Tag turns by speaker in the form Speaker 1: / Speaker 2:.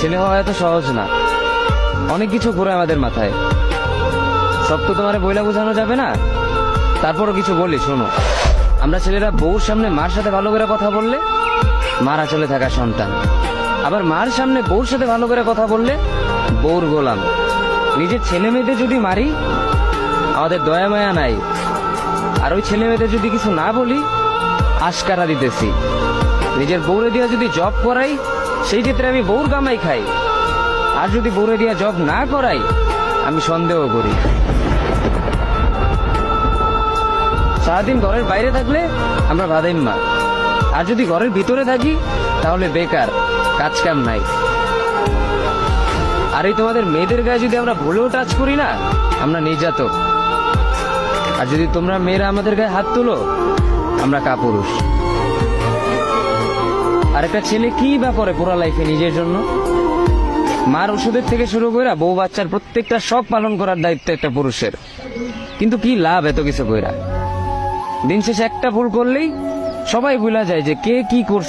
Speaker 1: ছেলে হওয়া এত সহজ না, অনেক কিছু ঘুরে আমাদের মাথায়। সব তো তোমার বইলা বোঝানো যাবে না, তারপরও কিছু বলি শোনো। আমরা ছেলেরা বউর সামনে মার সাথে ভালো করে কথা বললে মার আঁচলে থাকা সন্তান, আবার মার সামনে বউর সাথে ভালো করে কথা বললে বউর গোলাম। নিজের ছেলে মেয়েদের যদি মারি আমাদের দয়া মায়া নাই, আর ওই ছেলে মেয়েদের যদি কিছু না বলি আশকারা দিতেছি। নিজের বউরে দিয়া যদি জব করাই সেই ক্ষেত্রে আমি বউর কামাই খাই, আর যদি বউরে দিয়া জব না করাই আমি সন্দেহ করি। সারাদিন ঘরের বাইরে থাকলে আমরা বাদাইম্মা, আর যদি ঘরের ভিতরে থাকি তাহলে বেকার, কাজ কাম নাই। আর এই তোমাদের মেয়েদের গায়ে যদি আমরা ভুলেও টাচ করি না আমরা নির্যাতক, আর যদি তোমরা মেয়েরা আমাদের গায়ে হাত তুলো আমরা কাপুরুষ। আর একটা ছেলে কি বা করে পুরো লাইফে নিজের জন্য? মার ওষুধের থেকে শুরু করে বউ বাচ্চার প্রত্যেকটা সব পালন করার দায়িত্ব একটা পুরুষের। কিন্তু কি লাভ এত কিছু কইরা? দিন শেষে একটা ভুল করলেই সবাই ভুলা যায় যে কে কি করছে।